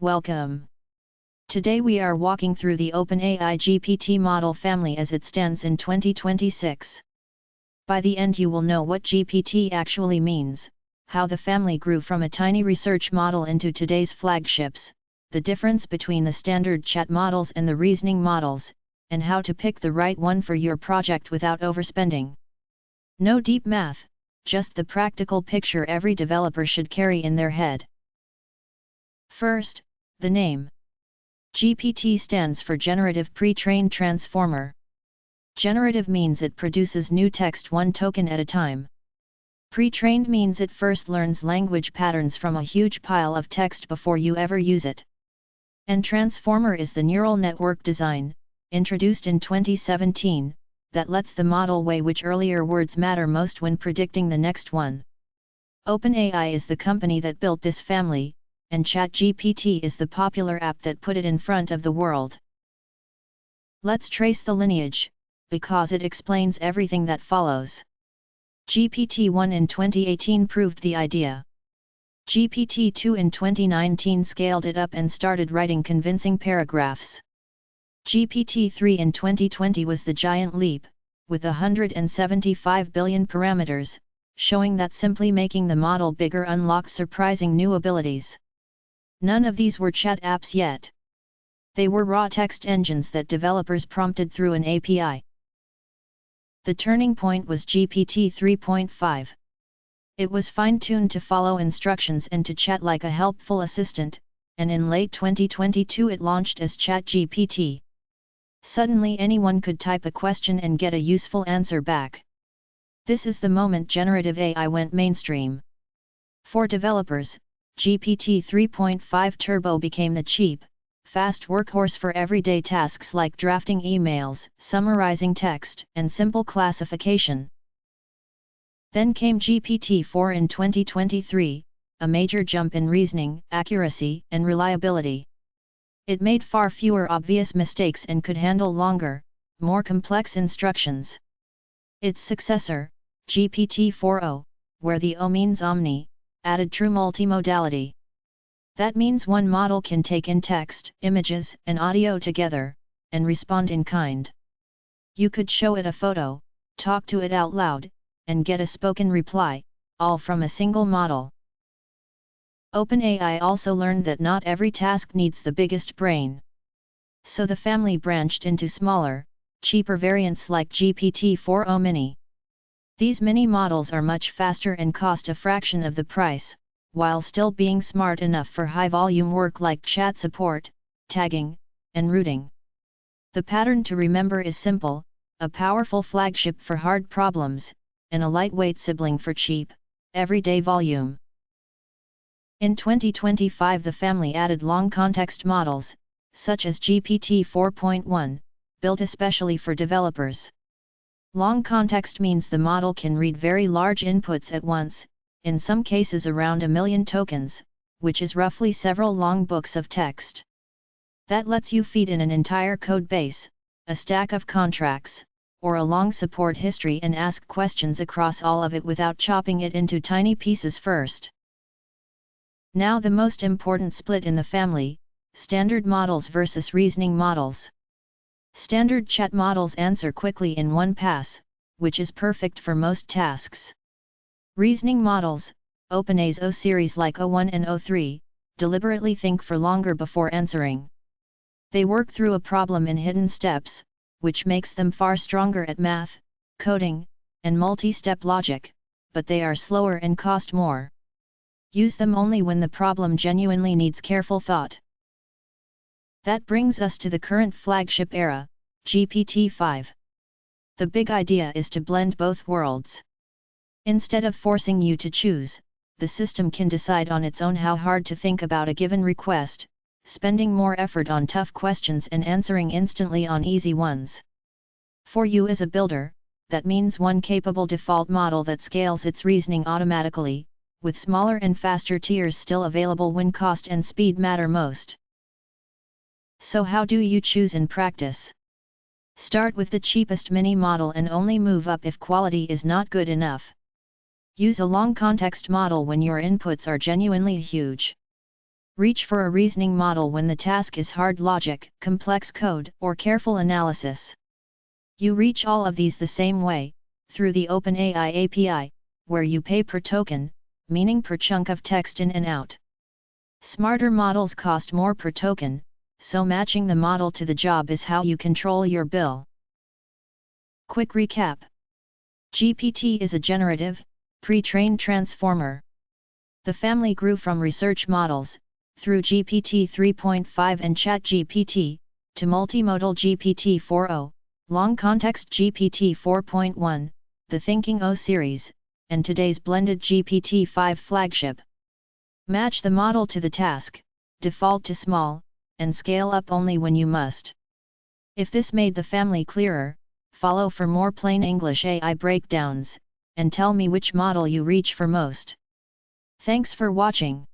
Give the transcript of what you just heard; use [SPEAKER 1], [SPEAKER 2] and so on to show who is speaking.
[SPEAKER 1] Welcome. Today we are walking through the OpenAI GPT model family as it stands in 2026. By the end you will know what GPT actually means, how the family grew from a tiny research model into today's flagships, the difference between the standard chat models and the reasoning models, and how to pick the right one for your project without overspending. No deep math, just the practical picture every developer should carry in their head. First, the name. GPT stands for Generative Pre-trained Transformer. Generative means it produces new text one token at a time. Pre-trained means it first learns language patterns from a huge pile of text before you ever use it. And Transformer is the neural network design, introduced in 2017, that lets the model weigh which earlier words matter most when predicting the next one. OpenAI is the company that built this family, and ChatGPT is the popular app that put it in front of the world. Let's trace the lineage, because it explains everything that follows. GPT-1 in 2018 proved the idea. GPT-2 in 2019 scaled it up and started writing convincing paragraphs. GPT-3 in 2020 was the giant leap, with 175 billion parameters, showing that simply making the model bigger unlocked surprising new abilities. None of these were chat apps yet. They were raw text engines that developers prompted through an API. The turning point was GPT 3.5. It was fine-tuned to follow instructions and to chat like a helpful assistant, and in late 2022 it launched as ChatGPT. Suddenly anyone could type a question and get a useful answer back. This is the moment generative AI went mainstream. For developers, GPT 3.5 Turbo became the cheap, fast workhorse for everyday tasks like drafting emails, summarizing text, and simple classification. Then came GPT-4 in 2023, a major jump in reasoning, accuracy, and reliability. It made far fewer obvious mistakes and could handle longer, more complex instructions. Its successor, GPT-4o, where the O means omni, added true multimodality. That means one model can take in text, images, and audio together, and respond in kind. You could show it a photo, talk to it out loud, and get a spoken reply, all from a single model. OpenAI also learned that not every task needs the biggest brain. So the family branched into smaller, cheaper variants like GPT-4o Mini. These mini models are much faster and cost a fraction of the price, while still being smart enough for high-volume work like chat support, tagging, and routing. The pattern to remember is simple: a powerful flagship for hard problems, and a lightweight sibling for cheap, everyday volume. In 2025 the family added long context models, such as GPT-4.1, built especially for developers. Long context means the model can read very large inputs at once, in some cases around 1 million tokens, which is roughly several long books of text. That lets you feed in an entire code base, a stack of contracts, or a long support history and ask questions across all of it without chopping it into tiny pieces first. Now the most important split in the family: standard models versus reasoning models. Standard chat models answer quickly in one pass, which is perfect for most tasks. Reasoning models, OpenAI's O series like O1 and O3, deliberately think for longer before answering. They work through a problem in hidden steps, which makes them far stronger at math, coding, and multi-step logic, but they are slower and cost more. Use them only when the problem genuinely needs careful thought. That brings us to the current flagship era, GPT-5. The big idea is to blend both worlds. Instead of forcing you to choose, the system can decide on its own how hard to think about a given request, spending more effort on tough questions and answering instantly on easy ones. For you as a builder, that means one capable default model that scales its reasoning automatically, with smaller and faster tiers still available when cost and speed matter most. So how do you choose in practice? Start with the cheapest mini model and only move up if quality is not good enough. Use a long context model when your inputs are genuinely huge. Reach for a reasoning model when the task is hard logic, complex code, or careful analysis. You reach all of these the same way, through the OpenAI API, where you pay per token, meaning per chunk of text in and out. Smarter models cost more per token, so matching the model to the job is how you control your bill. Quick recap. GPT is a generative, pre-trained transformer. The family grew from research models, through GPT 3.5 and ChatGPT, to multimodal GPT-4o, long context GPT 4.1, the Thinking O series, and today's blended GPT-5 flagship. Match the model to the task, default to small, and scale up only when you must. If this made the family clearer, follow for more plain English AI breakdowns, and tell me which model you reach for most. Thanks for watching.